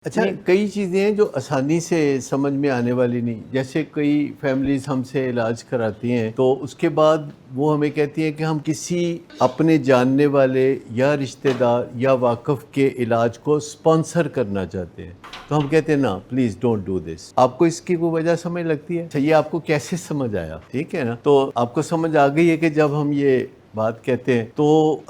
اچھا، کئی چیزیں ہیں جو آسانی سے سمجھ میں آنے والی نہیں. جیسے کئی فیملیز ہم سے علاج کراتی ہیں تو اس کے بعد وہ ہمیں کہتی ہیں کہ ہم کسی اپنے جاننے والے یا رشتہ دار یا واقف کے علاج کو سپانسر کرنا چاہتے ہیں. تو ہم کہتے ہیں نا پلیز ڈونٹ ڈو دس. آپ کو اس کی کوئی وجہ سمجھ لگتی ہے؟ اچھا، یہ آپ کو کیسے سمجھ آیا؟ ٹھیک ہے نا، تو آپ کو سمجھ آ گئی ہے کہ جب ہم یہ بات کہتے ہیں تو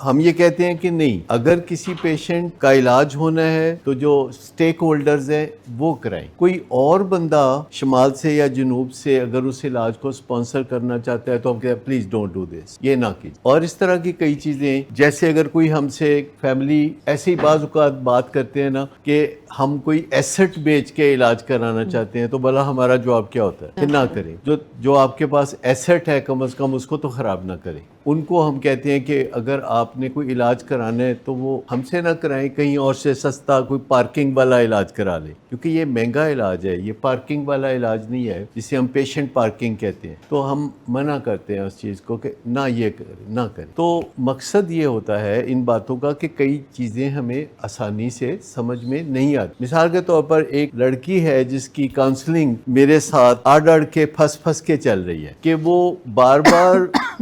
ہم یہ کہتے ہیں کہ نہیں، اگر کسی پیشنٹ کا علاج ہونا ہے تو جو سٹیک ہولڈرز ہیں وہ کرائیں. کوئی اور بندہ شمال سے یا جنوب سے اگر اس علاج کو سپانسر کرنا چاہتا ہے تو ہم کہتے ہیں پلیز ڈونٹ ڈو دس، یہ نہ کیجیے. اور اس طرح کی کئی چیزیں، جیسے اگر کوئی ہم سے فیملی ایسے ہی بعض اوقات بات کرتے ہیں نا کہ ہم کوئی ایسٹ بیچ کے علاج کرانا چاہتے ہیں، تو بھلا ہمارا جواب کیا ہوتا ہے کہ نہ کریں. جو آپ کے پاس ایسٹ ہے کم از کم اس کو تو خراب نہ کریں. ان کو ہم کہتے ہیں کہ اگر آپ نے کوئی علاج کرانا ہے تو وہ ہم سے نہ کرائیں، کہیں اور سے سستا کوئی پارکنگ والا علاج کرا لیں، کیونکہ یہ مہنگا علاج ہے، یہ پارکنگ والا علاج نہیں ہے جسے ہم پیشنٹ پارکنگ کہتے ہیں. تو ہم منع کرتے ہیں اس چیز کو کہ نہ یہ کریں، نہ کریں. تو مقصد یہ ہوتا ہے ان bاتوں کا کہ کئی چیزیں ہمیں آسانی سے سمجھ میں نہیں آتی. مثال کے طور پر ایک لڑکی ہے جس کی کاؤنسلنگ میرے ساتھ اڑ کے پھنس کے چل رہی ہے کہ وہ بار بار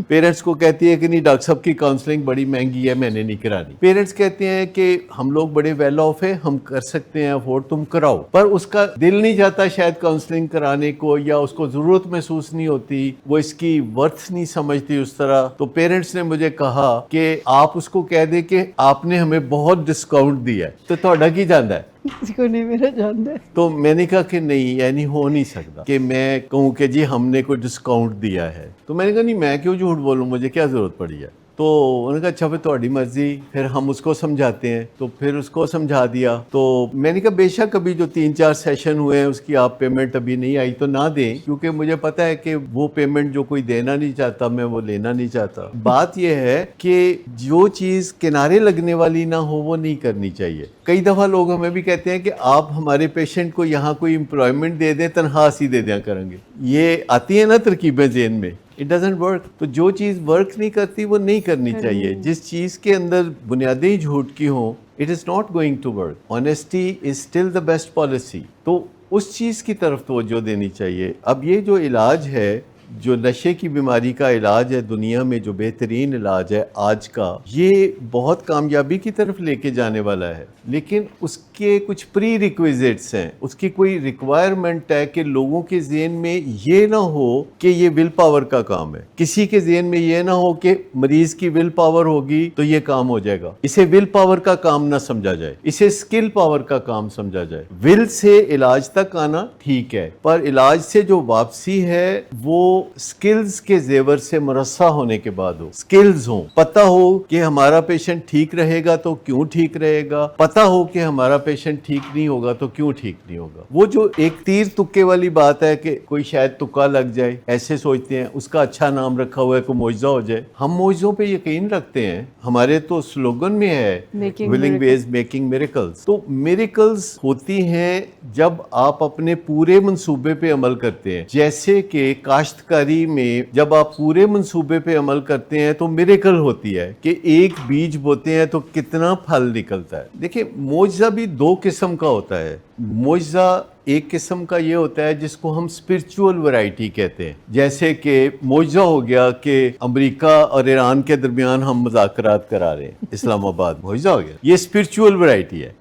پیرنٹس کو کہتی ہے کہ نہیں ڈاکٹر صاحب کی کاؤنسلنگ بڑی مہنگی ہے، میں نے نہیں کرانی. پیرنٹس کہتے ہیں کہ ہم لوگ بڑے ویل آف ہیں، ہم کر سکتے ہیں افورڈ، تم کراؤ. پر اس کا دل نہیں جاتا شاید کاؤنسلنگ کرانے کو، یا اس کو ضرورت محسوس نہیں ہوتی، وہ اس کی ورتھ نہیں سمجھتی اس طرح. تو پیرنٹس نے مجھے کہا کہ آپ اس کو کہہ دیں کہ آپ نے ہمیں بہت ڈسکاؤنٹ دیا ہے. تو تہاڈا کی جاندا ہے؟ کسی کو نہیں میرا جانتا ہے. تو میں نے کہا کہ نہیں، یعنی ہو نہیں سکتا کہ میں کہوں کہ جی ہم نے کوئی ڈسکاؤنٹ دیا ہے. تو میں نے کہا نہیں، میں کیوں جھوٹ بولوں، مجھے کیا ضرورت پڑی ہے. تو انہوں نے کہا اچھا پھر تہاڈی مرضی. پھر ہم اس کو سمجھاتے ہیں، تو پھر اس کو سمجھا دیا. تو میں نے کہا بے شک ابھی جو 3-4 سیشن ہوئے ہیں اس کی آپ پیمنٹ ابھی نہیں آئی تو نہ دیں، کیونکہ مجھے پتا ہے کہ وہ پیمنٹ جو کوئی دینا نہیں چاہتا میں وہ لینا نہیں چاہتا. بات یہ ہے کہ جو چیز کنارے لگنے والی نہ ہو وہ نہیں کرنی چاہیے. کئی دفعہ لوگ ہمیں بھی کہتے ہیں کہ آپ ہمارے پیشنٹ کو یہاں کوئی امپلائمنٹ دے دیں، تنخواہ ہی دے دیا کریں گے. یہ آتی ہیں نا ترکیبیں ذہن میں. It doesn't work. تو جو چیز ورک نہیں کرتی وہ نہیں کرنی چاہیے. جس چیز کے اندر بنیادیں جھوٹ کی ہوں it is not going to work. Honesty is still the best policy. تو اس چیز کی طرف توجہ دینی چاہیے. اب یہ جو علاج ہے، جو نشے کی بیماری کا علاج ہے دنیا میں، جو بہترین علاج ہے آج کا، یہ بہت کامیابی کی طرف لے کے جانے والا ہے. لیکن اس کے کچھ پری ریکویزٹس ہیں، اس کی کوئی ریکوائرمنٹ ہے کہ لوگوں کے ذہن میں یہ نہ ہو کہ یہ ول پاور کا کام ہے. کسی کے ذہن میں یہ نہ ہو کہ مریض کی ول پاور ہوگی تو یہ کام ہو جائے گا. اسے ول پاور کا کام نہ سمجھا جائے، اسے سکل پاور کا کام سمجھا جائے. ول سے علاج تک آنا ٹھیک ہے، پر علاج سے جو واپسی ہے وہ سکلز کے زیور سے مرصع ہونے کے بعد ہو. سکلز ہوں، پتہ ہو کہ ہمارا پیشنٹ ٹھیک رہے گا تو کیوں ٹھیک رہے گا، پتہ ہو کہ ہمارا پیشنٹ ٹھیک نہیں ہوگا تو کیوں ٹھیک نہیں ہوگا. وہ جو ایک تیر تکے والی بات ہے کہ کوئی شاید تکا لگ جائے، ایسے سوچتے ہیں، اس کا اچھا نام رکھا ہوا ہے کوئی معجزہ ہو جائے. ہم معجزوں پہ یقین رکھتے ہیں. ہمارے تو سلوگن میں ہے ولنگ ویز میکنگ میریکلز. تو میریکلز ہوتی ہیں جب آپ اپنے پورے منصوبے پہ عمل کرتے ہیں. جیسے کہ کاشتکاری میں جب آپ پورے منصوبے پہ عمل کرتے ہیں تو میریکل ہوتی ہے کہ ایک بیج بوتے ہیں تو کتنا پھل نکلتا ہے. دیکھیں، معجزہ بھی 2 قسم کا ہوتا ہے. معجزہ ایک قسم کا یہ ہوتا ہے جس کو ہم اسپرچول ورائٹی کہتے ہیں. جیسے کہ معجزہ ہو گیا کہ امریکہ اور ایران کے درمیان ہم مذاکرات کرا رہے ہیں، اسلام آباد معجزہ ہو گیا. یہ اسپرچول ورائٹی ہے.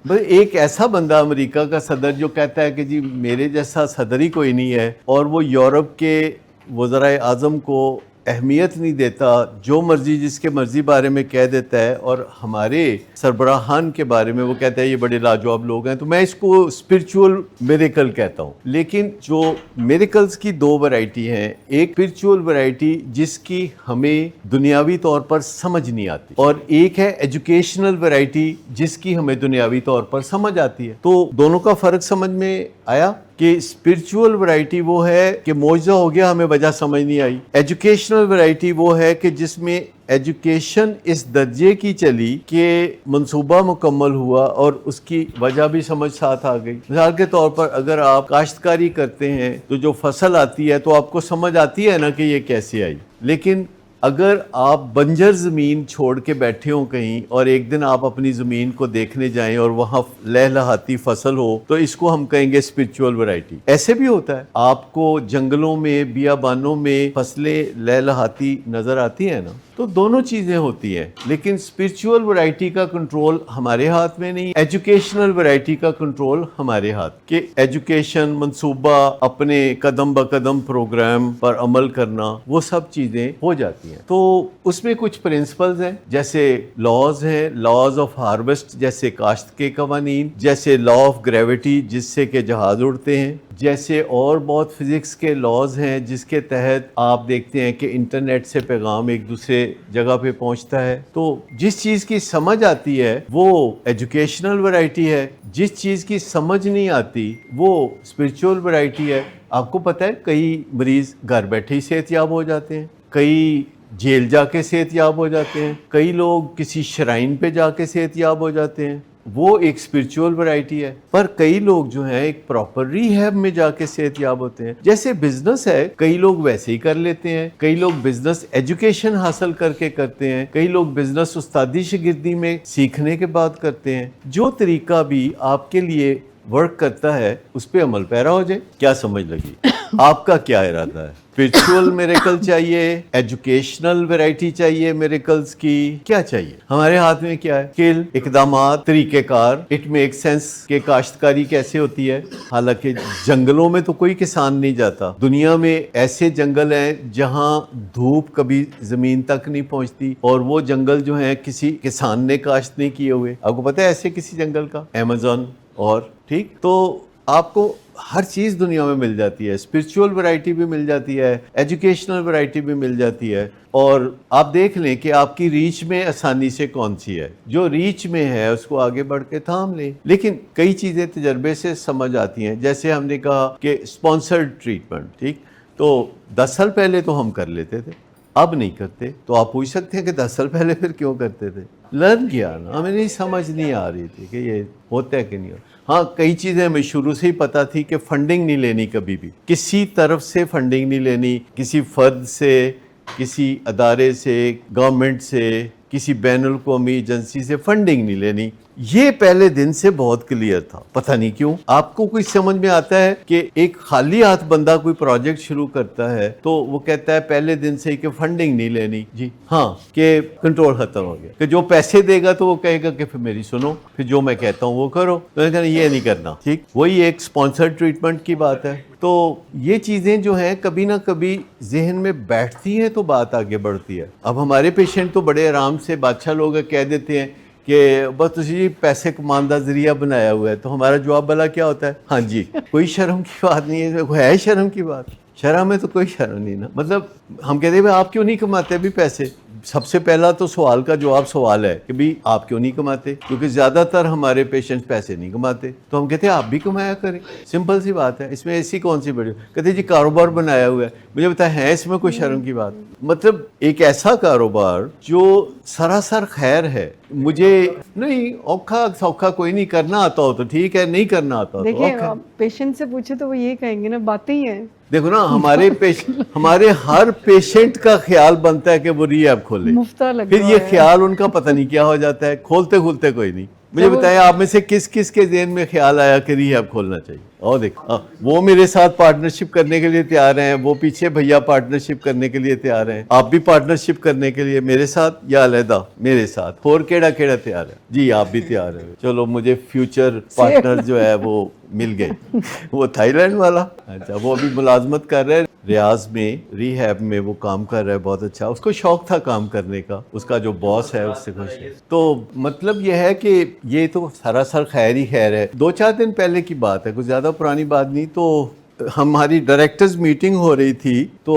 بس ایک ایسا بندہ امریکہ کا صدر جو کہتا ہے کہ جی میرے جیسا صدر ہی کوئی نہیں ہے، اور وہ یورپ کے وزرائے اعظم کو اہمیت نہیں دیتا، جو مرضی جس کے مرضی بارے میں کہہ دیتا ہے، اور ہمارے سربراہان کے بارے میں وہ کہتا ہے یہ بڑے لاجواب لوگ ہیں. تو میں اس کو اسپرچول میریکل کہتا ہوں. لیکن جو میریکلز کی 2 ورائٹی ہیں، ایک اسپرچول ورائٹی جس کی ہمیں دنیاوی طور پر سمجھ نہیں آتی، اور ایک ہے ایجوکیشنل ورائٹی جس کی ہمیں دنیاوی طور پر سمجھ آتی ہے. تو دونوں کا فرق سمجھ میں آیا کہ اسپرچول ورائٹی وہ ہے کہ معجزہ ہو گیا ہمیں وجہ سمجھ نہیں آئی. ایجوکیشنل ورائٹی وہ ہے کہ جس میں ایجوکیشن اس درجے کی چلی کہ منصوبہ مکمل ہوا اور اس کی وجہ بھی سمجھ ساتھ آ گئی. مثال کے طور پر اگر آپ کاشتکاری کرتے ہیں تو جو فصل آتی ہے تو آپ کو سمجھ آتی ہے نا کہ یہ کیسے آئی، لیکن اگر آپ بنجر زمین چھوڑ کے بیٹھے ہوں کہیں اور ایک دن آپ اپنی زمین کو دیکھنے جائیں اور وہاں لہلہاتی فصل ہو تو اس کو ہم کہیں گے اسپرچول ورائٹی. ایسے بھی ہوتا ہے, آپ کو جنگلوں میں بیابانوں میں فصلیں لہلہاتی نظر آتی ہیں نا, تو دونوں چیزیں ہوتی ہیں. لیکن اسپرچول ورائٹی کا کنٹرول ہمارے ہاتھ میں نہیں, ایجوکیشنل ورائٹی کا کنٹرول ہمارے ہاتھ. کہ ایجوکیشن منصوبہ, اپنے قدم بقدم پروگرام پر عمل کرنا, وہ سب چیزیں ہو جاتی ہیں. تو اس میں کچھ پرنسپلز ہیں, جیسے لاز ہیں, لاز آف ہارویسٹ جیسے کاشت کے قوانین, جیسے لا آف گریوٹی جس سے کہ جہاز اڑتے ہیں, جیسے اور بہت فزکس کے لاز ہیں جس کے تحت آپ دیکھتے ہیں کہ انٹرنیٹ سے پیغام ایک دوسرے جگہ پہ پہنچتا ہے. تو جس چیز کی سمجھ آتی ہے وہ ایجوکیشنل ورائٹی ہے, جس چیز کی سمجھ نہیں آتی وہ اسپرچول ورائٹی ہے. آپ کو پتہ ہے کئی مریض گھر بیٹھے ہی صحت یاب ہو جاتے ہیں, کئی جیل جا کے صحت یاب ہو جاتے ہیں, کئی لوگ کسی شرائن پہ جا کے صحت یاب ہو جاتے ہیں, وہ ایک اسپرچول ورائٹی ہے. پر کئی لوگ جو ہیں ایک پراپر ریہیب میں جا کے صحت یاب ہوتے ہیں. جیسے بزنس ہے, کئی لوگ ویسے ہی کر لیتے ہیں, کئی لوگ بزنس ایجوکیشن حاصل کر کے کرتے ہیں, کئی لوگ بزنس استادی شاگردی میں سیکھنے کے بعد کرتے ہیں. جو طریقہ بھی آپ کے لیے ورک کرتا ہے اس پہ عمل پیرا ہو جائے. کیا سمجھ لگی؟ آپ کا کیا ارادہ ہے؟ اسپرچول میریکل چاہیے, ایجوکیشنل ویرائٹی چاہیے میریکلز کی, کیا چاہیے؟ ہمارے ہاتھ میں کیا ہے؟ اسکل, اقدامات, طریقہ کار. اٹ میک سینس کہ کاشتکاری کیسے ہوتی ہے. حالانکہ جنگلوں میں تو کوئی کسان نہیں جاتا. دنیا میں ایسے جنگل ہیں جہاں دھوپ کبھی زمین تک نہیں پہنچتی, اور وہ جنگل جو ہیں کسی کسان نے کاشت نہیں کیے ہوئے. آپ کو پتہ ہے ایسے کسی جنگل کا؟ ایمیزون. اور ٹھیک, تو آپ کو ہر چیز دنیا میں مل جاتی ہے. اسپرچول ورائٹی بھی مل جاتی ہے, ایجوکیشنل ورائٹی بھی مل جاتی ہے. اور آپ دیکھ لیں کہ آپ کی ریچ میں آسانی سے کون سی ہے. جو ریچ میں ہے اس کو آگے بڑھ کے تھام لیں. لیکن کئی چیزیں تجربے سے سمجھ آتی ہیں. جیسے ہم نے کہا کہ اسپانسرڈ ٹریٹمنٹ, ٹھیک, تو 10 سال پہلے تو ہم کر لیتے تھے, اب نہیں کرتے. تو آپ پوچھ سکتے ہیں کہ 10 سال پہلے پھر کیوں کرتے تھے؟ لرن کیا نا, ہمیں نہیں سمجھ نہیں آ رہی تھی کہ یہ ہوتا ہے کہ نہیں ہوتا. ہاں, کئی چیزیں ہمیں شروع سے ہی پتہ تھی کہ فنڈنگ نہیں لینی, کبھی بھی کسی طرف سے فنڈنگ نہیں لینی, کسی فرد سے, کسی ادارے سے, گورنمنٹ سے, کسی بین الاقوامی ایجنسی سے فنڈنگ نہیں لینی. یہ پہلے دن سے بہت کلیئر تھا. پتہ نہیں کیوں آپ کو کوئی سمجھ میں آتا ہے کہ ایک خالی ہاتھ بندہ کوئی پروجیکٹ شروع کرتا ہے تو وہ کہتا ہے پہلے دن سے ہی کہ فنڈنگ نہیں لینی. جی ہاں, کہ کنٹرول ختم ہو گیا, کہ جو پیسے دے گا تو وہ کہے گا کہ پھر میری سنو, پھر جو میں کہتا ہوں وہ کرو. تو میں کہنا یہ نہیں کرنا. ٹھیک, وہی ایک اسپانسرڈ ٹریٹمنٹ کی بات ہے. تو یہ چیزیں جو ہیں کبھی نہ کبھی ذہن میں بیٹھتی ہیں تو بات آگے بڑھتی ہے. اب ہمارے پیشنٹ تو بڑے آرام سے بادشاہ لوگ کہہ دیتے ہیں کہ بس تسی پیسے کمان دا ذریعہ بنایا ہوا ہے. تو ہمارا جواب بھلا کیا ہوتا ہے؟ ہاں جی. کوئی شرم کی بات نہیں ہے شرم کی بات؟ شرم میں تو کوئی شرم نہیں نا. مطلب ہم کہتے ہیں بھائی آپ کیوں نہیں کماتے ابھی پیسے؟ سب سے پہلا تو سوال کا جواب سوال ہے کہ بھی آپ کیوں نہیں کماتے, کیونکہ زیادہ تر ہمارے پیشنٹ پیسے نہیں کماتے. تو ہم کہتے ہیں آپ بھی کمایا کریں, سمپل سی بات ہے, اس میں ایسی کون سی بڑی. کہتے ہیں جی کاروبار بنایا ہوا ہے. مجھے بتایا ہے اس میں کوئی شرم کی بات؟ مطلب ایک ایسا کاروبار جو سراسر خیر ہے. مجھے نہیں اوکھا سوکھا کوئی نہیں, کرنا آتا ہو تو ٹھیک ہے, نہیں کرنا آتا ہو تو دیکھیں پیشنٹ سے پوچھے تو وہ یہ کہیں گے نا, باتیں ہی ہیں. دیکھو نا, ہمارے ہر پیشنٹ کا خیال بنتا ہے کہ وہ ریہیب کھولے, مفتہ لگ پھر یہ خیال ان کا پتہ نہیں کیا ہو جاتا ہے, کھولتے کھولتے کوئی نہیں. مجھے بتائیں آپ میں سے کس کس کے ذہن میں خیال آیا کہ ریہیب کھولنا چاہیے؟ اور دیکھ, وہ میرے ساتھ پارٹنرشپ کرنے کے لیے تیار ہیں, وہ پیچھے بھیا پارٹنرشپ کرنے کے لیے تیار ہیں. آپ بھی پارٹنرشپ کرنے کے لیے میرے ساتھ یا علیحدہ میرے ساتھ؟ اور کیڑا تیار ہے؟ جی آپ بھی تیار ہیں. چلو مجھے فیوچر پارٹنر جو ہے وہ مل گئے. وہ تھائی لینڈ والا, اچھا, وہ ابھی ملازمت کر رہے ہیں ریاض میں, ریہیب میں وہ کام کر رہا ہے, بہت اچھا. اس کو شوق تھا کام کرنے کا, اس کا جو باس ہے اس سے خوش ہے. تو مطلب یہ ہے کہ یہ تو سراسر خیر ہی خیر ہے. 2-4 دن پہلے کی بات ہے, کچھ زیادہ پرانی بات نہیں. تو ہماری ڈائریکٹرز میٹنگ ہو رہی تھی, تو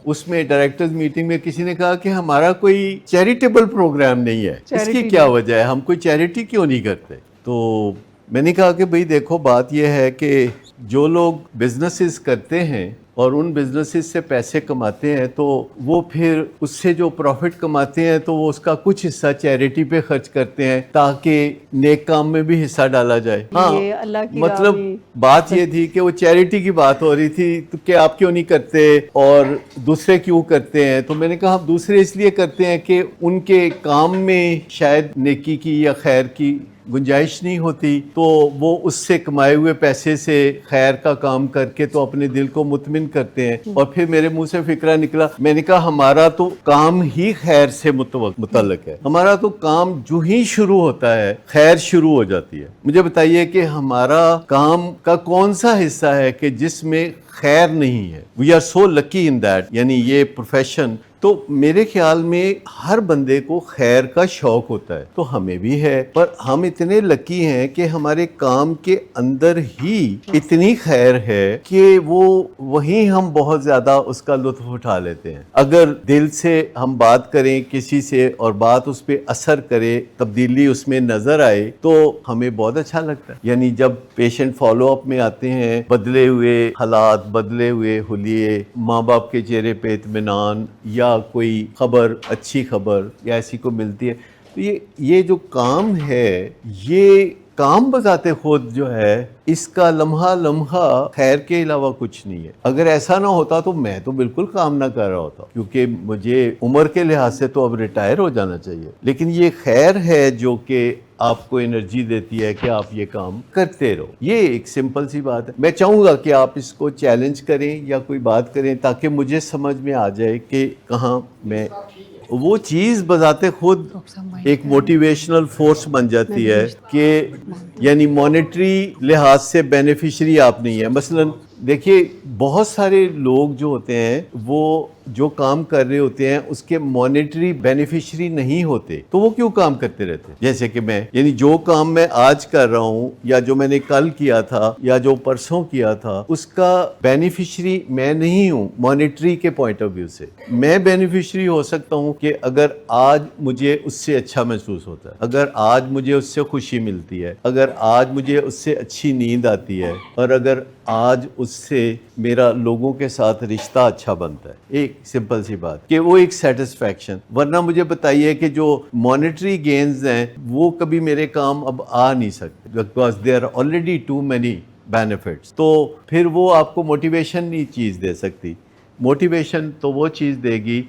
اس میں ڈائریکٹرز میٹنگ میں کسی نے کہا کہ ہمارا کوئی چیریٹیبل پروگرام نہیں ہے, اس کی کیا وجہ ہے, ہم کوئی چیریٹی کیوں نہیں کرتے؟ تو میں نے کہا کہ بھئی دیکھو بات یہ ہے کہ جو لوگ بزنسز کرتے ہیں اور ان بزنسز سے پیسے کماتے ہیں تو وہ پھر اس سے جو پروفٹ کماتے ہیں تو وہ اس کا کچھ حصہ چیریٹی پہ خرچ کرتے ہیں تاکہ نیک کام میں بھی حصہ ڈالا جائے. یہ اللہ کی راہ مطلب میں بات یہ تھی کہ وہ چیریٹی کی بات ہو رہی تھی تو کہ آپ کیوں نہیں کرتے اور دوسرے کیوں کرتے ہیں. تو میں نے کہا دوسرے اس لیے کرتے ہیں کہ ان کے کام میں شاید نیکی کی یا خیر کی گنجائش نہیں ہوتی تو وہ اس سے کمائے ہوئے پیسے سے خیر کا کام کر کے تو اپنے دل کو مطمئن کرتے ہیں. اور پھر میرے منہ سے فکرہ نکلا, میں نے کہا ہمارا تو کام ہی خیر سے متعلق ہے, ہمارا تو کام جو ہی شروع ہوتا ہے خیر شروع ہو جاتی ہے. مجھے بتائیے کہ ہمارا کام کا کون سا حصہ ہے کہ جس میں خیر نہیں ہے. We are so lucky in that, یعنی یہ پروفیشن. تو میرے خیال میں ہر بندے کو خیر کا شوق ہوتا ہے, تو ہمیں بھی ہے, پر ہم اتنے لکی ہیں کہ ہمارے کام کے اندر ہی اتنی خیر ہے کہ وہیں ہم بہت زیادہ اس کا لطف اٹھا لیتے ہیں. اگر دل سے ہم بات کریں کسی سے اور بات اس پہ اثر کرے, تبدیلی اس میں نظر آئے تو ہمیں بہت اچھا لگتا ہے. یعنی جب پیشنٹ فالو اپ میں آتے ہیں, بدلے ہوئے حالات, بدلے ہوئے حلیے, ماں باپ کے چہرے پہ اطمینان یا کوئی خبر, اچھی خبر یا ایسی کو ملتی ہے, تو یہ جو کام ہے, یہ کام بذات خود جو ہے اس کا لمحہ لمحہ خیر کے علاوہ کچھ نہیں ہے. اگر ایسا نہ ہوتا تو میں تو بالکل کام نہ کر رہا ہوتا, کیونکہ مجھے عمر کے لحاظ سے تو اب ریٹائر ہو جانا چاہیے. لیکن یہ خیر ہے جو کہ آپ کو انرجی دیتی ہے کہ آپ یہ کام کرتے رہو. یہ ایک سمپل سی بات ہے. میں چاہوں گا کہ آپ اس کو چیلنج کریں یا کوئی بات کریں تاکہ مجھے سمجھ میں آ جائے کہ کہاں میں وہ چیز بذات خود ایک موٹیویشنل فورس بن جاتی ہے کہ یعنی مانیٹری لحاظ سے بینیفیشری آپ نہیں ہے. مثلا دیکھیے بہت سارے لوگ جو ہوتے ہیں وہ جو کام کر رہے ہوتے ہیں اس کے مانیٹری بینیفیشری نہیں ہوتے, تو وہ کیوں کام کرتے رہتے. جیسے کہ میں, یعنی جو کام میں آج کر رہا ہوں یا جو میں نے کل کیا تھا یا جو پرسوں کیا تھا, اس کا بینیفیشری میں نہیں ہوں مانیٹری کے پوائنٹ آف ویو سے. میں بینیفیشری ہو سکتا ہوں کہ اگر آج مجھے اس سے اچھا محسوس ہوتا ہے, اگر آج مجھے اس سے خوشی ملتی ہے, اگر آج مجھے اس سے اچھی نیند آتی ہے, اور اگر آج اس سے میرا لوگوں کے ساتھ رشتہ اچھا بنتا ہے. ایک سمپل سی بات کہ وہ ایک سیٹسفیکشن. ورنہ مجھے بتائیے کہ جو مانیٹری گینز ہیں وہ کبھی میرے کام اب آ نہیں سکتے, because they are already too many benefits. تو پھر وہ آپ کو موٹیویشن نہیں چیز دے سکتی. موٹیویشن تو وہ چیز دے گی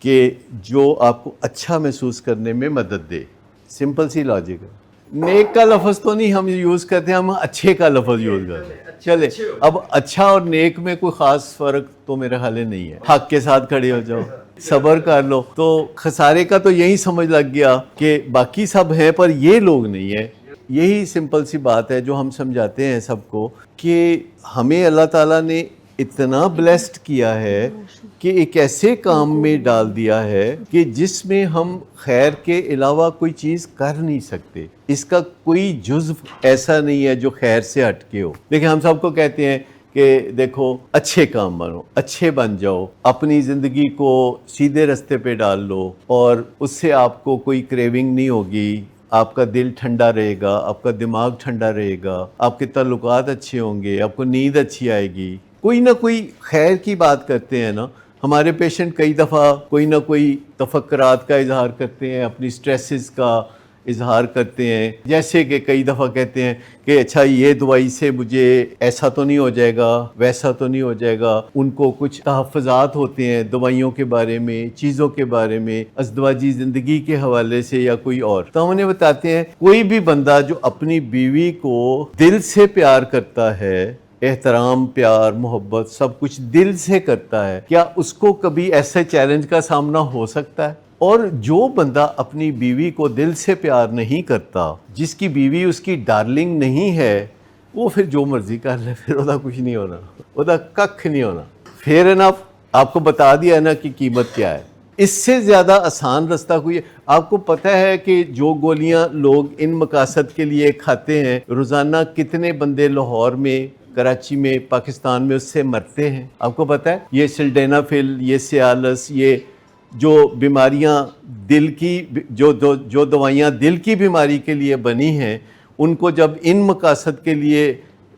کہ جو آپ کو اچھا محسوس کرنے میں مدد دے. سمپل سی لاجک ہے. نیک کا لفظ تو نہیں ہم یوز کرتے, ہم اچھے کا لفظ یوز کرتے ہیں. چلے اب اچھا اور نیک میں کوئی خاص فرق تو میرے خیال نہیں ہے. حق کے ساتھ کھڑے ہو جاؤ, صبر کر لو. تو خسارے کا تو یہی سمجھ لگ گیا کہ باقی سب ہیں پر یہ لوگ نہیں ہیں. یہی سمپل سی بات ہے جو ہم سمجھاتے ہیں سب کو کہ ہمیں اللہ تعالیٰ نے اتنا بلیسڈ کیا ہے کہ ایک ایسے کام میں ڈال دیا ہے کہ جس میں ہم خیر کے علاوہ کوئی چیز کر نہیں سکتے. اس کا کوئی جزو ایسا نہیں ہے جو خیر سے ہٹ کے ہو. دیکھیں ہم سب کو کہتے ہیں کہ دیکھو اچھے کام بنو, اچھے بن جاؤ, اپنی زندگی کو سیدھے رستے پہ ڈال لو اور اس سے آپ کو کوئی کریونگ نہیں ہوگی, آپ کا دل ٹھنڈا رہے گا, آپ کا دماغ ٹھنڈا رہے گا, آپ کے تعلقات اچھے ہوں گے, آپ کو نیند اچھی آئے گی. کوئی نہ کوئی خیر کی بات کرتے ہیں نا. ہمارے پیشنٹ کئی دفعہ کوئی نہ کوئی تفکرات کا اظہار کرتے ہیں, اپنی سٹریسز کا اظہار کرتے ہیں. جیسے کہ کئی دفعہ کہتے ہیں کہ اچھا یہ دوائی سے مجھے ایسا تو نہیں ہو جائے گا, ویسا تو نہیں ہو جائے گا. ان کو کچھ تحفظات ہوتے ہیں دوائیوں کے بارے میں, چیزوں کے بارے میں, ازدواجی زندگی کے حوالے سے یا کوئی اور. تو ہم انہیں بتاتے ہیں کوئی بھی بندہ جو اپنی بیوی کو دل سے پیار کرتا ہے, احترام, پیار, محبت سب کچھ دل سے کرتا ہے, کیا اس کو کبھی ایسے چیلنج کا سامنا ہو سکتا ہے؟ اور جو بندہ اپنی بیوی کو دل سے پیار نہیں کرتا, جس کی بیوی اس کی ڈارلنگ نہیں ہے, وہ پھر جو مرضی کر لے, پھر وہ کچھ نہیں ہونا, وہ ککھ نہیں ہونا. پھر نا آپ کو بتا دیا نا کہ قیمت کیا ہے. اس سے زیادہ آسان رستہ کوئی ہے؟ آپ کو پتہ ہے کہ جو گولیاں لوگ ان مقاصد کے لیے کھاتے ہیں, روزانہ کتنے بندے لاہور میں, کراچی میں, پاکستان میں اس سے مرتے ہیں؟ آپ کو پتہ ہے یہ سلڈینافل, یہ سیالس, یہ جو بیماریاں دل کی جو دوائیاں دل کی بیماری کے لیے بنی ہیں, ان کو جب ان مقاصد کے لیے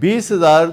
20,000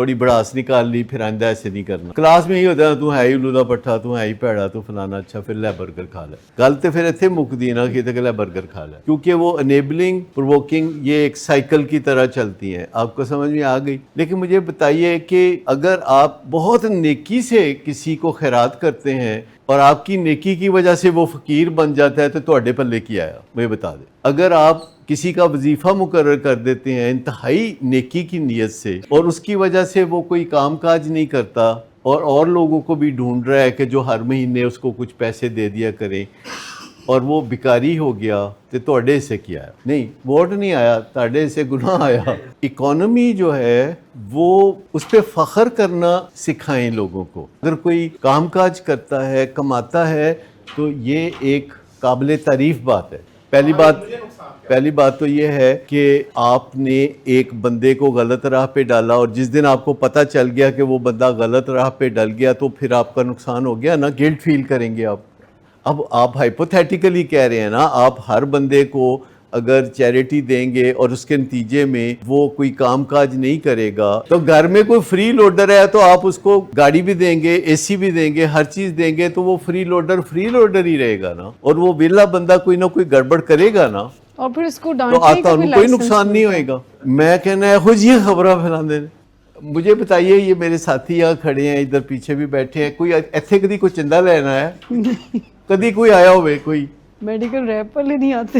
تھوڑی بڑاس نکال لی, پھر آئندہ ایسے نہیں کرنا. کلاس میں ہی ہوتا ہے تو ہے ہی لولا پٹھا, تو ہے ہی پیڑا, تو فلانا, اچھا پھر لے برگر کھا لے. گل تو پھر اتنے مکتی نا کہ لے برگر کھا لے, کیونکہ وہ انیبلنگ پرووکنگ یہ ایک سائیکل کی طرح چلتی ہیں. آپ کو سمجھ میں آ گئی؟ لیکن مجھے بتائیے کہ اگر آپ بہت نیکی سے کسی کو خیرات کرتے ہیں اور آپ کی نیکی کی وجہ سے وہ فقیر بن جاتا ہے تو تواڈے پلے کیا آیا, مجھے بتا دیں. اگر آپ کسی کا وظیفہ مقرر کر دیتے ہیں انتہائی نیکی کی نیت سے, اور اس کی وجہ سے وہ کوئی کام کاج نہیں کرتا اور لوگوں کو بھی ڈھونڈ رہا ہے کہ جو ہر مہینے اس کو کچھ پیسے دے دیا کریں, اور وہ بیکاری ہو گیا, تو تواڈے سے کیا ہے؟ نہیں, ووٹ نہیں آیا, تواڈے سے گناہ آیا. اکانومی جو ہے وہ اس پہ فخر کرنا سکھائیں لوگوں کو. اگر کوئی کام کاج کرتا ہے, کماتا ہے, تو یہ ایک قابل تعریف بات ہے. پہلی بات تو یہ ہے کہ آپ نے ایک بندے کو غلط راہ پہ ڈالا, اور جس دن آپ کو پتہ چل گیا کہ وہ بندہ غلط راہ پہ ڈل گیا تو پھر آپ کا نقصان ہو گیا نا, گلٹ فیل کریں گے آپ. اب آپ ہائپوتھیٹیکلی کہہ رہے ہیں نا, آپ ہر بندے کو اگر چیریٹی دیں گے اور اس کے نتیجے میں وہ کوئی کام کاج نہیں کرے گا, تو گھر میں کوئی فری لوڈر ہے تو آپ اس کو گاڑی بھی دیں گے, اے سی بھی دیں گے, ہر چیز دیں گے, تو وہ فری لوڈر ہی رہے گا نا. اور وہ ویلا بندہ کوئی نہ کوئی گڑبڑ کرے گا نا, اور پھر اس کو تو آتا انہوں کوئی نقصان نہیں ہوئے گا. میں کہنا ہے خوش یہ خبریں پھیلاندے نے. مجھے بتائیے, یہ میرے ساتھی یہاں کھڑے ہیں, ادھر پیچھے بھی بیٹھے ہیں, کوئی ایتھے کدی کوئی چندہ لینا ہے؟ کدی کوئی آیا ہوئے؟ کوئی میڈیکل ریپ والے نہیں آتے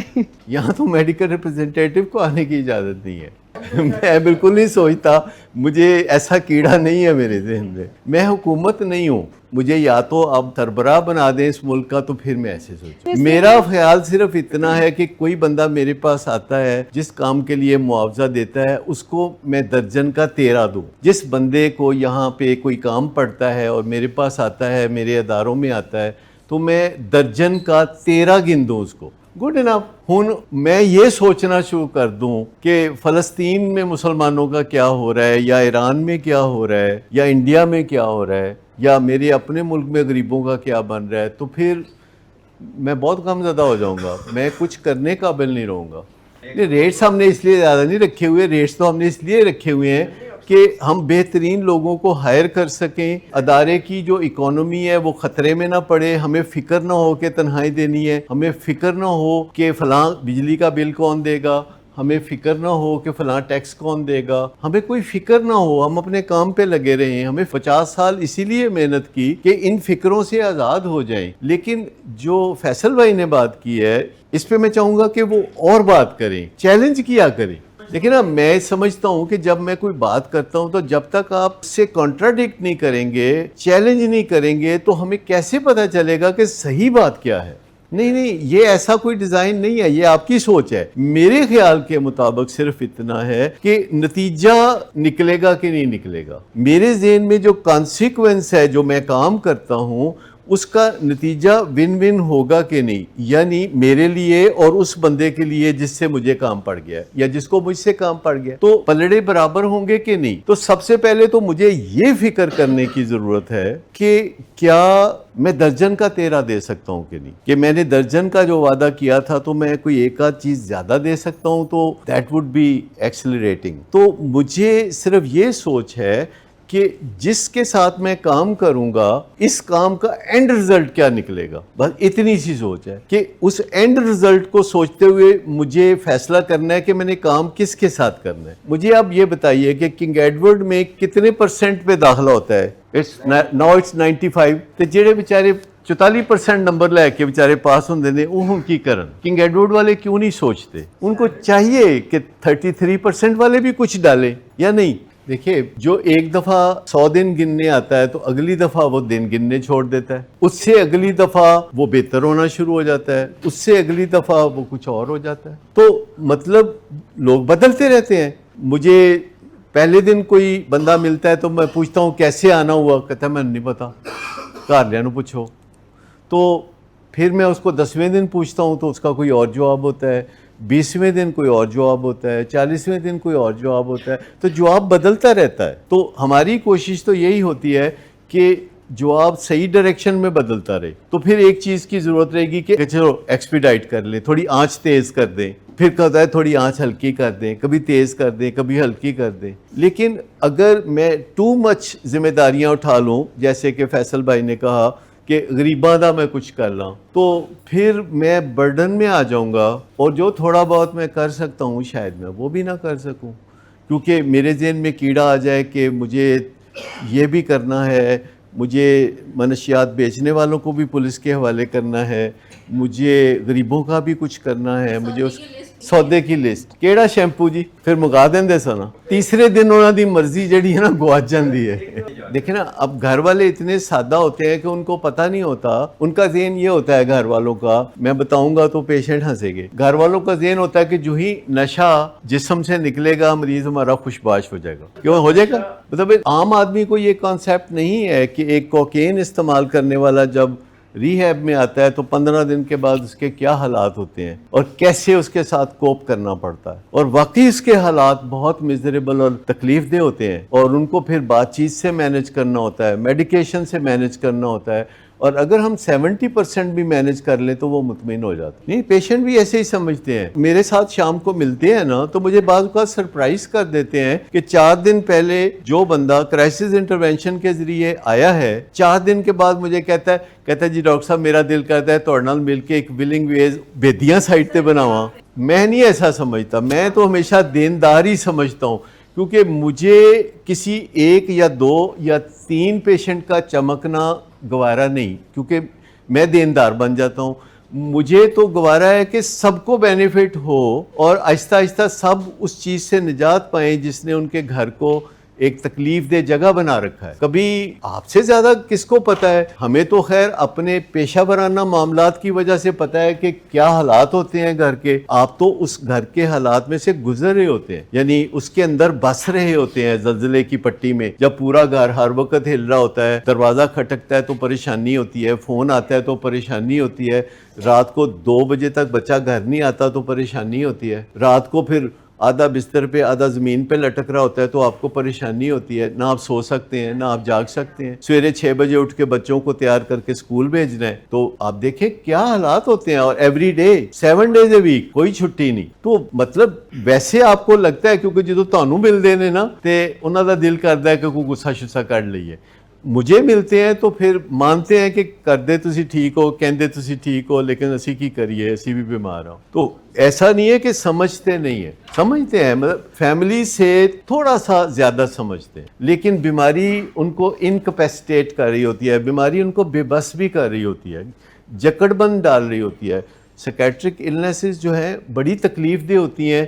یہاں تو میڈیکل ریپرزینٹیٹیو کو آنے کی اجازت نہیں ہے. میں بالکل نہیں سوچتا, مجھے ایسا کیڑا نہیں ہے میرے ذہن میں حکومت نہیں ہوں. مجھے یا تو آپ سربراہ بنا دیں اس ملک کا, تو پھر میں ایسے سوچوں. میرا خیال صرف اتنا ہے کہ کوئی بندہ میرے پاس آتا ہے, جس کام کے لیے معاوضہ دیتا ہے, اس کو میں درجن کا 13 دوں. جس بندے کو یہاں پہ کوئی کام پڑتا ہے اور میرے پاس آتا ہے, میرے اداروں میں آتا ہے, تو میں درجن کا 13 گن دوں اس کو. Good enough. ہن میں یہ سوچنا شروع کر دوں کہ فلسطین میں مسلمانوں کا کیا ہو رہا ہے, یا ایران میں کیا ہو رہا ہے, یا انڈیا میں کیا ہو رہا ہے, یا میرے اپنے ملک میں غریبوں کا کیا بن رہا ہے, تو پھر میں بہت غم زدہ ہو جاؤں گا, میں کچھ کرنے قابل نہیں رہوں گا. ریٹس ہم نے اس لیے زیادہ نہیں رکھے ہوئے, ریٹس تو ہم نے اس لیے رکھے ہوئے ہیں کہ ہم بہترین لوگوں کو ہائر کر سکیں, ادارے کی جو اکانومی ہے وہ خطرے میں نہ پڑے, ہمیں فکر نہ ہو کہ تنہائی دینی ہے, ہمیں فکر نہ ہو کہ فلاں بجلی کا بل کون دے گا, ہمیں فکر نہ ہو کہ فلاں ٹیکس کون دے گا, ہمیں کوئی فکر نہ ہو, ہم اپنے کام پہ لگے رہیں. ہمیں 50 سال اسی لیے محنت کی کہ ان فکروں سے آزاد ہو جائیں. لیکن جو فیصل بھائی نے بات کی ہے, اس پہ میں چاہوں گا کہ وہ اور بات کریں, چیلنج کیا کریں. لیکن اب میں سمجھتا ہوں کہ جب میں کوئی بات کرتا ہوں تو جب تک آپ سے کانٹراڈکٹ نہیں کریں گے, چیلنج نہیں کریں گے, تو ہمیں کیسے پتہ چلے گا کہ صحیح بات کیا ہے. نہیں, یہ ایسا کوئی ڈیزائن نہیں ہے, یہ آپ کی سوچ ہے. میرے خیال کے مطابق صرف اتنا ہے کہ نتیجہ نکلے گا کہ نہیں نکلے گا. میرے ذہن میں جو کانسیکوینس ہے, جو میں کام کرتا ہوں, اس کا نتیجہ ون ون ہوگا کہ نہیں, یعنی میرے لیے اور اس بندے کے لیے جس سے مجھے کام پڑ گیا یا جس کو مجھ سے کام پڑ گیا, تو پلڑے برابر ہوں گے کہ نہیں. تو سب سے پہلے تو مجھے یہ فکر کرنے کی ضرورت ہے کہ کیا میں درجن کا 13 دے سکتا ہوں کہ نہیں, کہ میں نے درجن کا جو وعدہ کیا تھا تو میں کوئی ایک آدھ چیز زیادہ دے سکتا ہوں, تو دیٹ وڈ بی ایکسلریٹنگ. تو مجھے صرف یہ سوچ ہے کہ جس کے ساتھ میں کام کروں گا, اس کام کا اینڈ رزلٹ کیا نکلے گا, بس اتنی سی سوچ ہے کہ اس اینڈ رزلٹ کو سوچتے ہوئے مجھے فیصلہ کرنا ہے کہ میں نے کام کس کے ساتھ کرنا ہے. مجھے اب یہ بتائیے کہ کنگ ایڈورڈ میں کتنے % پہ داخلہ ہوتا ہے؟ Now it's 95. تو جڑے بیچارے 44% نمبر لے کے بیچارے پاس ہوندے نے, وہ کی کرن. کنگ ایڈورڈ والے کیوں نہیں سوچتے؟ ان کو چاہیے کہ 33% والے بھی کچھ ڈالیں, یا نہیں. دیکھیے, جو ایک دفعہ 100 دن گننے آتا ہے تو اگلی دفعہ وہ دن گننے چھوڑ دیتا ہے, اس سے اگلی دفعہ وہ بہتر ہونا شروع ہو جاتا ہے, اس سے اگلی دفعہ وہ کچھ اور ہو جاتا ہے. تو مطلب لوگ بدلتے رہتے ہیں. مجھے پہلے دن کوئی بندہ ملتا ہے تو میں پوچھتا ہوں کیسے آنا ہوا, کہتا ہے میں نہیں پتا, گھر والوں نوں پوچھو. تو پھر میں اس کو 10ویں دن پوچھتا ہوں تو اس کا کوئی اور جواب ہوتا ہے, 20ویں دن کوئی اور جواب ہوتا ہے, 40ویں دن کوئی اور جواب ہوتا ہے. تو جواب بدلتا رہتا ہے. تو ہماری کوشش تو یہی ہوتی ہے کہ جو آپ صحیح ڈائریکشن میں بدلتا رہے تو پھر ایک چیز کی ضرورت رہے گی کہ چلو ایکسپیڈائٹ کر لیں, تھوڑی آنچ تیز کر دیں, پھر کہتا ہے تھوڑی آنچ ہلکی کر دیں, کبھی تیز کر دیں کبھی ہلکی کر دیں. لیکن اگر میں ٹو مچ ذمہ داریاں اٹھا لوں, جیسے کہ فیصل بھائی نے کہا کہ غریباں دا میں کچھ کر لوں, تو پھر میں برڈن میں آ جاؤں گا, اور جو تھوڑا بہت میں کر سکتا ہوں شاید میں وہ بھی نہ کر سکوں, کیونکہ میرے ذہن میں کیڑا آ جائے کہ مجھے یہ بھی کرنا ہے, مجھے منشیات بیچنے والوں کو بھی پولیس کے حوالے کرنا ہے, مجھے غریبوں کا بھی کچھ کرنا ہے, مجھے اس سودے کی لسٹ کیڑا شیمپو جی پھر مکا دیں سنا, تیسرے دن انہوں دی مرضی جڑی ہے نا گواچ جاندی ہے. دیکھیں نا, اب گھر والے اتنے سادہ ہوتے ہیں کہ ان کو پتہ نہیں ہوتا, ان کا ذہن یہ ہوتا ہے گھر والوں کا, میں بتاؤں گا تو پیشنٹ ہنسے گے, گھر والوں کا ذہن ہوتا ہے کہ جو ہی نشہ جسم سے نکلے گا مریض ہمارا خوش باش ہو جائے گا. کیوں ہو جائے گا؟ مطلب عام آدمی کو یہ کانسیپٹ نہیں ہے کہ ایک کوکین استعمال کرنے والا جب ریہیب میں آتا ہے تو 15 دن کے بعد اس کے کیا حالات ہوتے ہیں اور کیسے اس کے ساتھ کوپ کرنا پڑتا ہے, اور واقعی اس کے حالات بہت میزریبل اور تکلیف دہ ہوتے ہیں, اور ان کو پھر بات چیت سے مینج کرنا ہوتا ہے, میڈیکیشن سے مینج کرنا ہوتا ہے, اور اگر ہم 70% بھی مینج کر لیں تو وہ مطمئن ہو جاتے ہیں. نہیں, پیشنٹ بھی ایسے ہی سمجھتے ہیں. میرے ساتھ شام کو ملتے ہیں نا تو مجھے بعض اوقات سرپرائز کر دیتے ہیں کہ 4 دن پہلے جو بندہ کرائسس انٹرونشن کے ذریعے آیا ہے 4 دن کے بعد مجھے کہتا ہے جی ڈاکٹر صاحب میرا دل کرتا ہے توڑ نال مل کے ایک ولنگ ویز بیدیاں سائٹ تے بناواں. میں نہیں ایسا سمجھتا, میں تو ہمیشہ دیندار ہی سمجھتا ہوں, کیونکہ مجھے کسی 1 یا 2 یا 3 پیشنٹ کا چمکنا گوارا نہیں, کیونکہ میں دیندار بن جاتا ہوں. مجھے تو گوارا ہے کہ سب کو بینیفٹ ہو اور آہستہ آہستہ سب اس چیز سے نجات پائیں جس نے ان کے گھر کو ایک تکلیف دہ جگہ بنا رکھا ہے. کبھی آپ سے زیادہ کس کو پتہ ہے, ہمیں تو خیر اپنے پیشہ ورانہ معاملات کی وجہ سے پتہ ہے کہ کیا حالات ہوتے ہیں گھر کے. آپ تو اس گھر کے حالات میں سے گزر رہے ہوتے ہیں, یعنی اس کے اندر بس رہے ہوتے ہیں زلزلے کی پٹی میں, جب پورا گھر ہر وقت ہل رہا ہوتا ہے, دروازہ کھٹکتا ہے تو پریشانی ہوتی ہے, فون آتا ہے تو پریشانی ہوتی ہے, رات کو 2 بجے تک بچہ گھر نہیں آتا تو پریشانی ہوتی ہے, رات کو پھر آدھا بستر پہ آدھا زمین پہ لٹک رہا ہوتا ہے تو آپ کو پریشانی ہوتی ہے, نہ آپ سو سکتے ہیں نہ آپ جاگ سکتے ہیں. سویرے 6 بجے اٹھ کے بچوں کو تیار کر کے اسکول بھیجنا ہے, تو آپ دیکھیں کیا حالات ہوتے ہیں, اور every day 7 days a week کوئی چھٹی نہیں. تو مطلب ویسے آپ کو لگتا ہے کیونکہ جدو تانوں ملتے ہیں نا تے انہوں دا دل کرتا ہے کہ کوئی غصہ شصہ کر لئیے, مجھے ملتے ہیں تو پھر مانتے ہیں کہ کردے تسی ٹھیک ہو, کہندے تسی ٹھیک ہو, لیکن اسی کی کریے, اسی بھی بیمار ہوں. تو ایسا نہیں ہے کہ سمجھتے نہیں ہیں, سمجھتے ہیں, مطلب فیملی سے تھوڑا سا زیادہ سمجھتے ہیں, لیکن بیماری ان کو انکیپیسیٹیٹ کر رہی ہوتی ہے, بیماری ان کو بے بس بھی کر رہی ہوتی ہے, جکڑ بند ڈال رہی ہوتی ہے. سیکیٹرک النیسز جو ہیں بڑی تکلیف دہ ہوتی ہیں,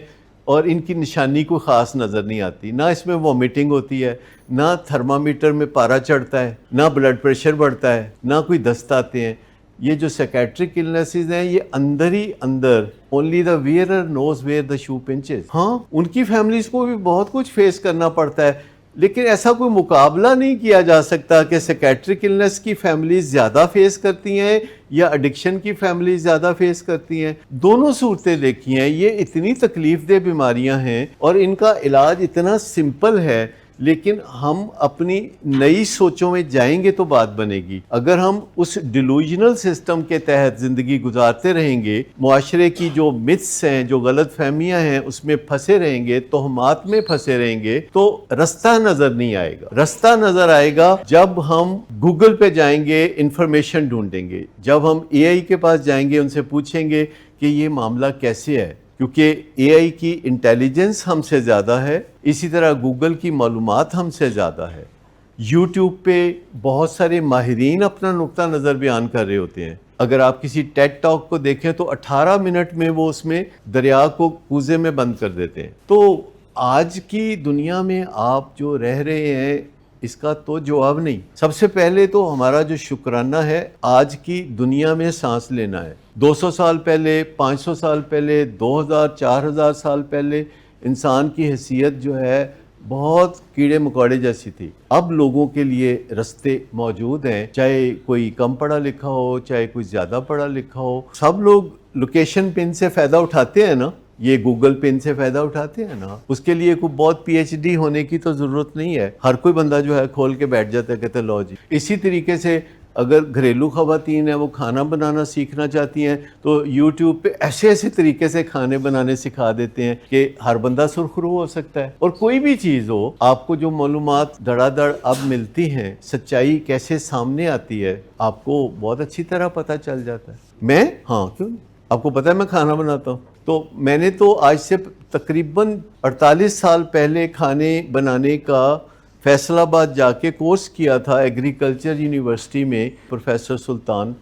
اور ان کی نشانی کوئی خاص نظر نہیں آتی, نہ اس میں وومیٹنگ ہوتی ہے, نہ تھرمامیٹر میں پارا چڑھتا ہے, نہ بلڈ پریشر بڑھتا ہے, نہ کوئی دست آتے ہیں. یہ جو سیکیٹرک النیسز ہیں یہ اندر ہی اندر, only the wearer knows where the shoe pinches. ہاں, ان کی فیملیز کو بھی بہت کچھ فیس کرنا پڑتا ہے, لیکن ایسا کوئی مقابلہ نہیں کیا جا سکتا کہ سیکیٹرک النیس کی فیملیز زیادہ فیس کرتی ہیں یا ایڈکشن کی فیملیز زیادہ فیس کرتی ہیں. دونوں صورتیں دیکھی ہیں, یہ اتنی تکلیف دہ بیماریاں ہیں اور ان کا علاج اتنا سمپل ہے, لیکن ہم اپنی نئی سوچوں میں جائیں گے تو بات بنے گی. اگر ہم اس ڈیلوژنل سسٹم کے تحت زندگی گزارتے رہیں گے, معاشرے کی جو متس ہیں, جو غلط فہمیاں ہیں, اس میں پھنسے رہیں گے, تہمات میں پھنسے رہیں گے, تو رستہ نظر نہیں آئے گا. رستہ نظر آئے گا جب ہم گوگل پہ جائیں گے, انفارمیشن ڈھونڈیں گے, جب ہم اے آئی کے پاس جائیں گے, ان سے پوچھیں گے کہ یہ معاملہ کیسے ہے, کیونکہ اے آئی کی انٹیلیجنس ہم سے زیادہ ہے, اسی طرح گوگل کی معلومات ہم سے زیادہ ہے. یوٹیوب پہ بہت سارے ماہرین اپنا نقطہ نظر بیان کر رہے ہوتے ہیں. اگر آپ کسی ٹیڈ ٹاک کو دیکھیں تو 18 منٹ میں وہ اس میں دریا کو کوزے میں بند کر دیتے ہیں. تو آج کی دنیا میں آپ جو رہ رہے ہیں اس کا تو جواب نہیں. سب سے پہلے تو ہمارا جو شکرانہ ہے آج کی دنیا میں سانس لینا ہے. 200 سال پہلے, 500 سال پہلے, 2000 4000 سال پہلے انسان کی حیثیت جو ہے بہت کیڑے مکوڑے جیسی تھی. اب لوگوں کے لیے رستے موجود ہیں, چاہے کوئی کم پڑھا لکھا ہو, چاہے کوئی زیادہ پڑھا لکھا ہو, سب لوگ لوکیشن پن سے فائدہ اٹھاتے ہیں نا. یہ گوگل پہ ان سے فائدہ اٹھاتے ہیں نا. اس کے لیے کوئی بہت پی ایچ ڈی ہونے کی تو ضرورت نہیں ہے. ہر کوئی بندہ جو ہے کھول کے بیٹھ جاتا ہے, کہتا ہے لو جی. اسی طریقے سے اگر گھریلو خواتین ہیں وہ کھانا بنانا سیکھنا چاہتی ہیں تو یوٹیوب پہ ایسے ایسے طریقے سے کھانے بنانے سکھا دیتے ہیں کہ ہر بندہ سرخرو ہو سکتا ہے. اور کوئی بھی چیز ہو, آپ کو جو معلومات دھڑا دھڑ اب ملتی ہیں, سچائی کیسے سامنے آتی ہے, آپ کو بہت اچھی طرح پتہ چل جاتا ہے. میں ہاں کیوں نہیں, آپ کو پتہ ہے میں کھانا بناتا ہوں. تو میں نے تو آج سے تقریباً 48 سال پہلے کھانے بنانے کا فیصل آباد جا کے کورس کیا تھا ایگریکلچر یونیورسٹی میں, پروفیسر سلطان.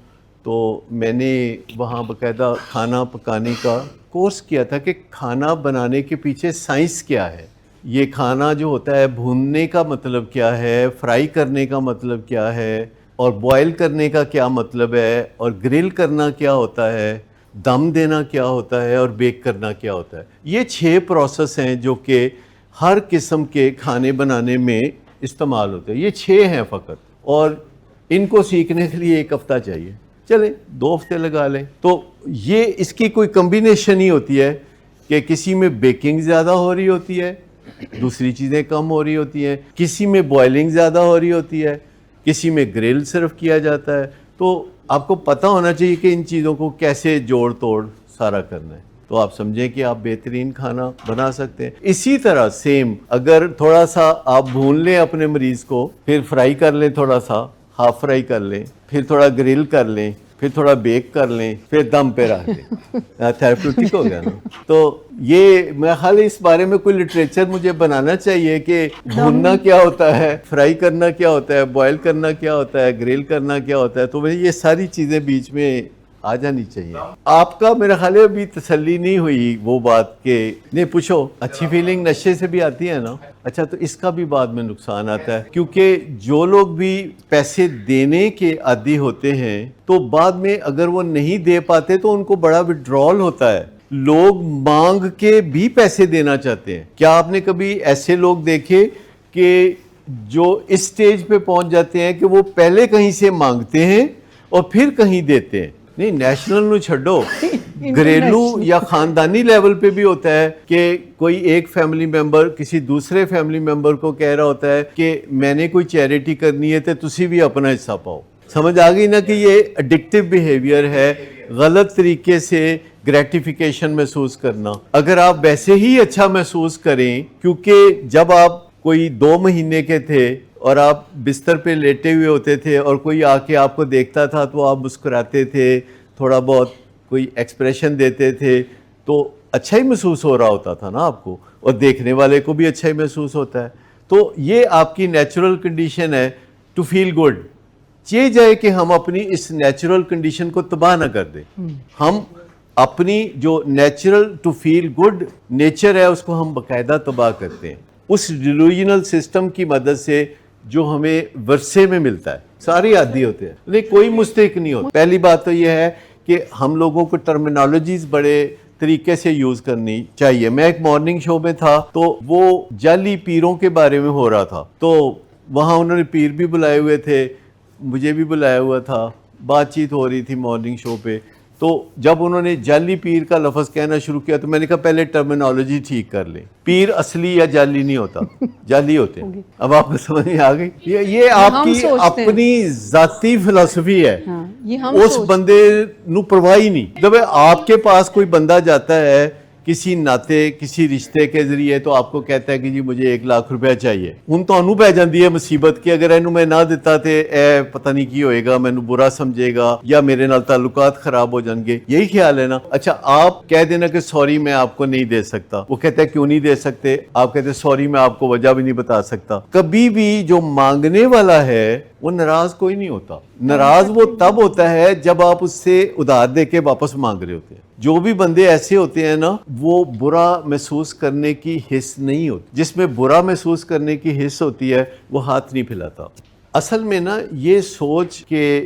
تو میں نے وہاں باقاعدہ کھانا پکانے کا کورس کیا تھا کہ کھانا بنانے کے پیچھے سائنس کیا ہے, یہ کھانا جو ہوتا ہے بھوننے کا مطلب کیا ہے, فرائی کرنے کا مطلب کیا ہے, اور بوائل کرنے کا کیا مطلب ہے, اور گرل کرنا کیا ہوتا ہے, دم دینا کیا ہوتا ہے, اور بیک کرنا کیا ہوتا ہے. یہ 6 پروسیس ہیں جو کہ ہر قسم کے کھانے بنانے میں استعمال ہوتے ہیں. یہ 6 ہیں فقط, اور ان کو سیکھنے کے لیے 1 ہفتہ چاہیے. چلیں 2 ہفتے لگا لیں. تو یہ اس کی کوئی کمبینیشن ہی ہوتی ہے کہ کسی میں بیکنگ زیادہ ہو رہی ہوتی ہے, دوسری چیزیں کم ہو رہی ہوتی ہیں, کسی میں بوائلنگ زیادہ ہو رہی ہوتی ہے, کسی میں گرل صرف کیا جاتا ہے. تو آپ کو پتہ ہونا چاہیے کہ ان چیزوں کو کیسے جوڑ توڑ سارا کرنا ہے, تو آپ سمجھیں کہ آپ بہترین کھانا بنا سکتے ہیں. اسی طرح سیم اگر تھوڑا سا آپ بھون لیں اپنے مریض کو, پھر فرائی کر لیں, تھوڑا سا ہاف فرائی کر لیں, پھر تھوڑا گرل کر لیں, پھر تھوڑا بیک کر لیں, پھر دم پہ رکھ دیں, تھیراپیوٹک ہو گیا نا. تو یہ میں خیال اس بارے میں کوئی لٹریچر مجھے بنانا چاہیے کہ بھوننا کیا ہوتا ہے, فرائی کرنا کیا ہوتا ہے, بوائل کرنا کیا ہوتا ہے, گرل کرنا کیا ہوتا ہے. تو یہ ساری چیزیں بیچ میں آ جانی چاہیے. آپ کا میرا خیال ہے ابھی تسلی نہیں ہوئی وہ بات کہ نہیں پوچھو, اچھی فیلنگ نشے سے بھی آتی ہے نا. اچھا, تو اس کا بھی بعد میں نقصان آتا ہے, کیونکہ جو لوگ بھی پیسے دینے کے عادی ہوتے ہیں تو بعد میں اگر وہ نہیں دے پاتے تو ان کو بڑا وڈرال ہوتا ہے. لوگ مانگ کے بھی پیسے دینا چاہتے ہیں. کیا آپ نے کبھی ایسے لوگ دیکھے کہ جو اس سٹیج پہ پہنچ جاتے ہیں کہ وہ پہلے کہیں سے مانگتے ہیں اور پھر کہیں دیتے ہیں؟ نہیں, نیشنل نو چھڈو, گھریلو یا خاندانی لیول پہ بھی ہوتا ہے کہ کوئی ایک فیملی ممبر کسی دوسرے فیملی ممبر کو کہہ رہا ہوتا ہے کہ میں نے کوئی چیریٹی کرنی ہے تو تسی بھی اپنا حصہ پاؤ. سمجھ آ گئی نا کہ یہ ایڈکٹیو بیہیویئر ہے, غلط طریقے سے گریٹیفیکیشن محسوس کرنا. اگر آپ ویسے ہی اچھا محسوس کریں, کیونکہ جب آپ کوئی 2 مہینے کے تھے اور آپ بستر پہ لیٹے ہوئے ہوتے تھے اور کوئی آ کے آپ کو دیکھتا تھا تو آپ مسکراتے تھے, تھوڑا بہت کوئی ایکسپریشن دیتے تھے, تو اچھا ہی محسوس ہو رہا ہوتا تھا نا آپ کو, اور دیکھنے والے کو بھی اچھا ہی محسوس ہوتا ہے. تو یہ آپ کی نیچرل کنڈیشن ہے ٹو فیل گڈ. یہ جائے کہ ہم اپنی اس نیچرل کنڈیشن کو تباہ نہ کر دیں. ہم اپنی جو natural to feel good nature ہے اس کو ہم باقاعدہ تباہ کرتے ہیں اس ڈیلوژنل سسٹم کی مدد سے جو ہمیں ورثے میں ملتا ہے. سارے عادی ہوتے ہیں, لیکن کوئی مستحق نہیں ہوتا. پہلی بات تو یہ ہے کہ ہم لوگوں کو ٹرمینالوجیز بڑے طریقے سے یوز کرنی چاہیے. میں ایک مارننگ شو میں تھا تو وہ جعلی پیروں کے بارے میں ہو رہا تھا, تو وہاں انہوں نے پیر بھی بلائے ہوئے تھے, مجھے بھی بلایا ہوا تھا, بات چیت ہو رہی تھی مارننگ شو پہ. تو جب انہوں نے جعلی پیر کا لفظ کہنا شروع کیا تو میں نے کہا پہلے ٹرمینالوجی ٹھیک کر لیں. پیر اصلی یا جعلی نہیں ہوتا, جعلی ہوتے ہیں. اب آپ کو سمجھ میں آ گئی, یہ آپ کی اپنی ذاتی فلسفی ہے. اس بندے نو پرواہ ہی نہیں. جب آپ کے پاس کوئی بندہ جاتا ہے کسی ناتے کسی رشتے کے ذریعے تو آپ کو کہتا ہے کہ جی مجھے 1 لاکھ روپیہ چاہیے, ہن تانوں پہ جاندی ہے مصیبت کہ اگر اینو میں نہ دیتا تے اے پتہ نہیں کی ہوئے گا, مینوں برا سمجھے گا یا میرے نال تعلقات خراب ہو جان گے. یہی خیال ہے نا. اچھا, آپ کہہ دینا کہ سوری میں آپ کو نہیں دے سکتا, وہ کہتا ہے کیوں نہیں دے سکتے, آپ کہتے ہیں سوری میں آپ کو وجہ بھی نہیں بتا سکتا. کبھی بھی جو مانگنے والا ہے وہ ناراض کوئی نہیں ہوتا. ناراض وہ تب ہوتا ہے جب آپ اس سے ادھار دے کے واپس مانگ رہے ہوتے ہیں. جو بھی بندے ایسے ہوتے ہیں نا وہ برا محسوس کرنے کی حس نہیں ہوتی. جس میں برا محسوس کرنے کی حس ہوتی ہے وہ ہاتھ نہیں پھیلاتا. اصل میں نا یہ سوچ کہ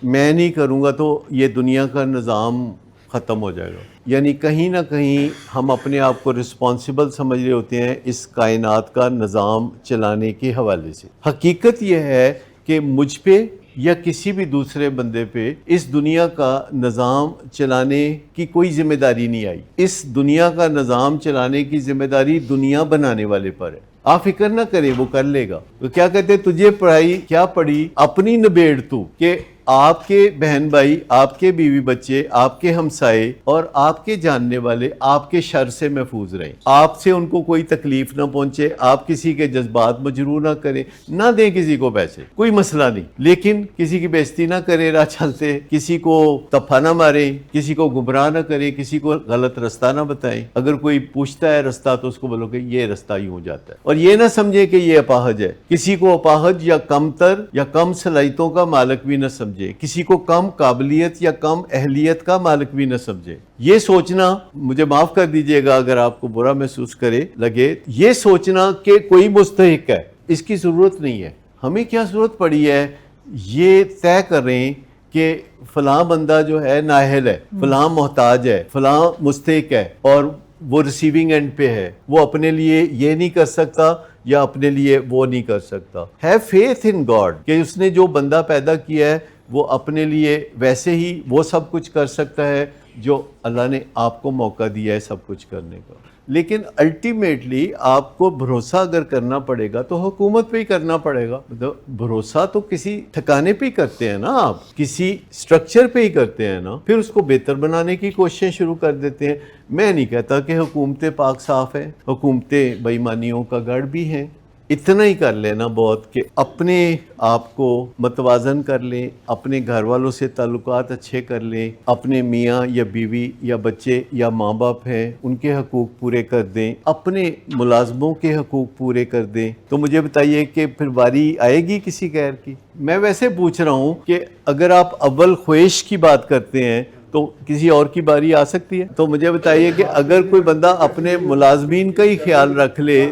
میں نہیں کروں گا تو یہ دنیا کا نظام ختم ہو جائے گا, یعنی کہیں نہ کہیں ہم اپنے آپ کو رسپانسبل سمجھ رہے ہوتے ہیں اس کائنات کا نظام چلانے کے حوالے سے. حقیقت یہ ہے کہ مجھ پہ یا کسی بھی دوسرے بندے پہ اس دنیا کا نظام چلانے کی کوئی ذمہ داری نہیں آئی. اس دنیا کا نظام چلانے کی ذمہ داری دنیا بنانے والے پر ہے. آپ فکر نہ کریں، وہ کر لے گا. تو کیا کہتے ہیں، تجھے پڑھائی کیا پڑھی اپنی نبیڑ تو، کہ آپ کے بہن بھائی، آپ کے بیوی بچے، آپ کے ہمسائے اور آپ کے جاننے والے آپ کے شر سے محفوظ رہیں. آپ سے ان کو کوئی تکلیف نہ پہنچے، آپ کسی کے جذبات مجروح نہ کریں، نہ دیں کسی کو پیسے، کوئی مسئلہ نہیں، لیکن کسی کی بےزتی نہ کریں راہ چلتے، کسی کو تپا نہ ماریں، کسی کو گمراہ نہ کریں، کسی کو غلط رستہ نہ بتائیں. اگر کوئی پوچھتا ہے رستہ تو اس کو بولو کہ یہ رستہ یوں جاتا ہے، اور یہ نہ سمجھے کہ یہ اپاہج ہے. کسی کو اپاہج یا کمتر یا کم صلاحیتوں کا مالک بھی نہ سمجھے، کسی کو کم قابلیت یا کم اہلیت کا مالک بھی نہ سمجھے. یہ سوچنا، مجھے معاف کر دیجئے گا اگر آپ کو برا محسوس لگے، یہ سوچنا کہ کوئی مستحق ہے، اس کی ضرورت نہیں ہے. ہمیں کیا ضرورت پڑی ہے یہ طے کریں کہ فلاں بندہ جو ہے نااہل ہے، فلاں محتاج ہے، فلاں مستحق ہے، اور وہ ریسیونگ اینڈ پہ ہے، وہ اپنے لیے یہ نہیں کر سکتا یا اپنے لیے وہ نہیں کر سکتا. ہیو فیتھ ان گاڈ کہ اس نے جو بندہ پیدا کیا ہے وہ اپنے لیے ویسے ہی وہ سب کچھ کر سکتا ہے جو اللہ نے آپ کو موقع دیا ہے سب کچھ کرنے کا. لیکن الٹیمیٹلی آپ کو بھروسہ اگر کرنا پڑے گا تو حکومت پہ ہی کرنا پڑے گا. بھروسہ تو کسی ٹھکانے پہ ہی کرتے ہیں نا، آپ کسی سٹرکچر پہ ہی کرتے ہیں نا، پھر اس کو بہتر بنانے کی کوششیں شروع کر دیتے ہیں. میں نہیں کہتا کہ حکومتیں پاک صاف ہیں، حکومتیں بے ایمانیوں کا گڑھ بھی ہیں. اتنا ہی کر لینا بہت کہ اپنے آپ کو متوازن کر لیں، اپنے گھر والوں سے تعلقات اچھے کر لیں، اپنے میاں یا بیوی یا بچے یا ماں باپ ہیں ان کے حقوق پورے کر دیں، اپنے ملازموں کے حقوق پورے کر دیں. تو مجھے بتائیے کہ پھر باری آئے گی کسی غیر کی؟ میں ویسے پوچھ رہا ہوں کہ اگر آپ اول خواہش کی بات کرتے ہیں تو کسی اور کی باری آ سکتی ہے؟ تو مجھے بتائیے کہ اگر کوئی بندہ اپنے ملازمین کا ہی خیال رکھ لے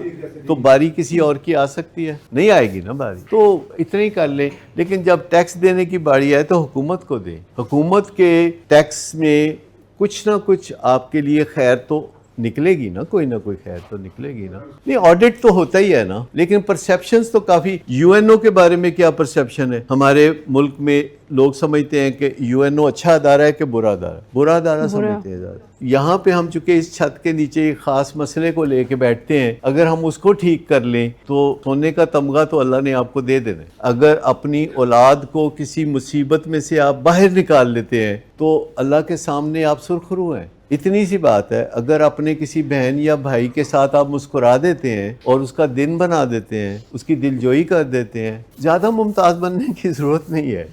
تو باری کسی اور کی آ سکتی ہے؟ نہیں آئے گی نا باری. تو اتنا ہی کر لیں. لیکن جب ٹیکس دینے کی باری آئے تو حکومت کو دیں. حکومت کے ٹیکس میں کچھ نہ کچھ آپ کے لیے خیر تو نکلے گی نا، کوئی نہ کوئی خیر تو نکلے گی نا. نہیں، آڈٹ تو ہوتا ہی ہے نا، لیکن پرسیپشنز تو کافی. یو این او کے بارے میں کیا پرسیپشن ہے ہمارے ملک میں؟ لوگ سمجھتے ہیں کہ یو این او اچھا ادارہ ہے کہ برا ادارہ؟ برا ادارہ سمجھتے ہیں زیادہ. یہاں پہ ہم چونکہ اس چھت کے نیچے ایک خاص مسئلے کو لے کے بیٹھتے ہیں، اگر ہم اس کو ٹھیک کر لیں تو سونے کا تمغہ تو اللہ نے آپ کو دے دینا ہے. اگر اپنی اولاد کو کسی مصیبت میں سے آپ باہر نکال لیتے ہیں تو اللہ کے سامنے آپ سرخرو ہیں. اتنی سی بات ہے. اگر اپنے کسی بہن یا بھائی کے ساتھ آپ مسکرا دیتے ہیں اور اس کا دن بنا دیتے ہیں، اس کی دلجوئی کر دیتے ہیں، زیادہ ممتاز بننے کی ضرورت نہیں ہے.